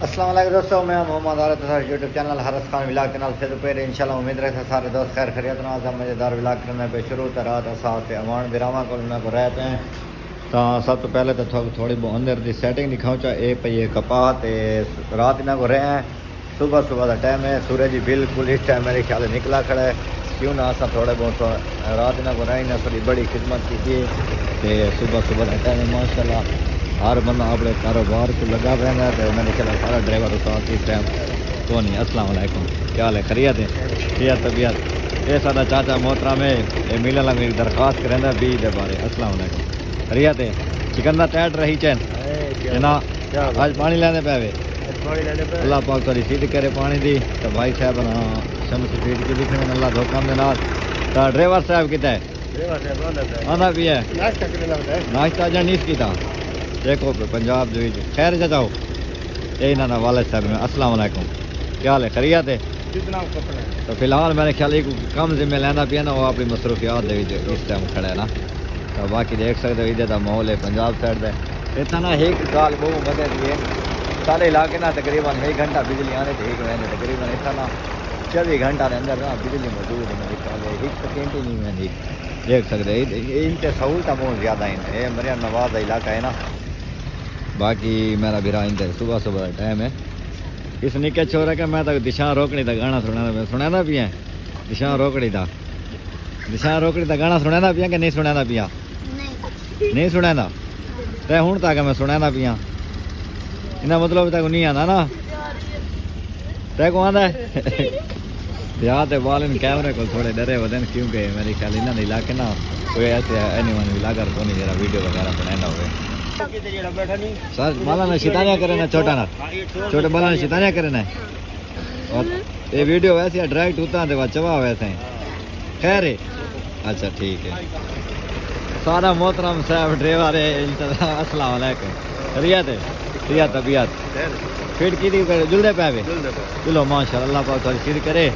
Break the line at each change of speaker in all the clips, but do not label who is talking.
السلام علیکم دوستوں، میں Muhammad Arif YouTube channel Haris Khan vlog channel سے پہلے انشاءاللہ امید رہتا سارے دوست خیر خیریت ناز ہم مزیدار ولاگ کرنے پہ شروع رات ساتھ امان براما کو میں رہتے ہیں تو سب تو پہلے تو تھوڑی بہت اندر دی سیٹنگ دکھاؤں چاہ اے پہ یہ کپاہ تے رات انہیں کو رہے ہیں صبح کا ٹائم ہے، سورج بالکل اس ٹائم میرے خیال نکلا کھڑا ہے، کیوں نہ اصل تھوڑے بہت رات انہیں کو رہے تھوڑی بڑی خدمت کی صبح کا ٹائم ہے ماشاء اللہ ہر بندہ اپنے کاروبار کو لگا رہنا ہے تو میرے خیال سارا ڈرائیور ساتھ اس ٹائم تو نہیں۔ السلام علیکم، کیا حال ہے؟ خیریت ہے؟ کیا طبیعت؟ یہ سارا چاچا محترم ہے، یہ ملنے لگا میری درخواست کریں بی دے بارے۔ السلام علیکم، خیریت ہے؟ چکن کا ٹائٹ رہی چین نا آج پانی لینے پہ اللہ پاک تھوڑی سیٹ کرے پانی دی تو بھائی صاحب نا شمس فیڈ کی دکھنے اللہ دھوکم دے نال تو ڈرائیور صاحب کتا ہے آنا بھی ہے ناشتہ جا نیس کی تھا دیکھو پنجاب جو خیر جا جاؤ یہی نا والد صاحب میں۔ السلام علیکم، کیا حال ہے؟ خیریت ہے؟ تو فی الحال میرے خیال ایک کم ذمہ لینا پیا نا وہ اپنی مصروفیات دے اس ٹائم کھڑا ہے نا تو باقی دیکھ سکتے ہو ادھر کا ماحول ہے پنجاب سائڈ دے اتنا نا ایک گال بہو بدے دیے سارے علاقے نا تقریباً 1 گھنٹہ بجلی آنے تو 1 مہینے تقریباً اتنا نا 24 گھنٹہ کے اندر نا بجلی موجود ہے میرے خیال ہے 1 سیکنڈ ہی نہیں مہنگی دیکھ سکتے ان سے سہولت بہت زیادہ ہیں یہ مریم نواز کا علاقہ ہے نا۔ باقی میرا بھی انتر صبح کا ٹائم ہے اس نکے چھوڑا کہ میں تو دشا روکڑی کا گانا سنا پیا دشا روکڑی کا گانا سنا پیا کہ نہیں سنا پیا نہیں سنا تو ہوں تک میں سنا پیا یہ مطلب تک نہیں آتا نا تے کو آتا ہے یا تو بال کیمرے کو تھوڑے ڈرے ہوتے ہیں کیونکہ میرے خیال انہوں نے علاقے نا کوئی ایسے اینیمل ولاگر کو نہیں جرا ویڈیو وغیرہ بنانا ہوئے سر بالا نے شیطانیاں کرے نا چھوٹے بالا نے شیطانیاں کرے نا اور یہ ویڈیو ویسے ڈائریکٹ ہوتا ہے چوا ویسے خیر ہے اچھا ٹھیک ہے سارا محترم صاحب ڈرائیور ہے السلام علیکم خیریت ہے؟ کیا طبیعت فیٹ کی تھی جلدے پہ چلو ماشاء اللہ اللہ پاک تھوڑی سیٹ کرے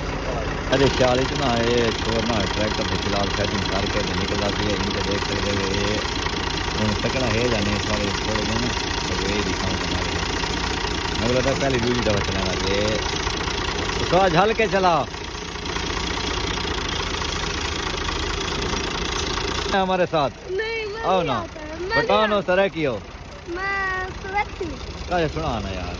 ارے خیال نا یہ چھوڑنا ٹریکٹر کی فی الحال سیٹنگ کر کے نکل جاتی ہے ان کے دیکھ سکتے ہوئے یہ تکڑا ہے یا نہیں سارے تھوڑے دن یہ دکھاؤں مجھے لگتا ہے پہلی دوسری دفعہ چلانا کہ تھوڑا جھل کے چلا ہمارے ساتھ آؤ نا بٹانو سرے کی ہو سنا نا یار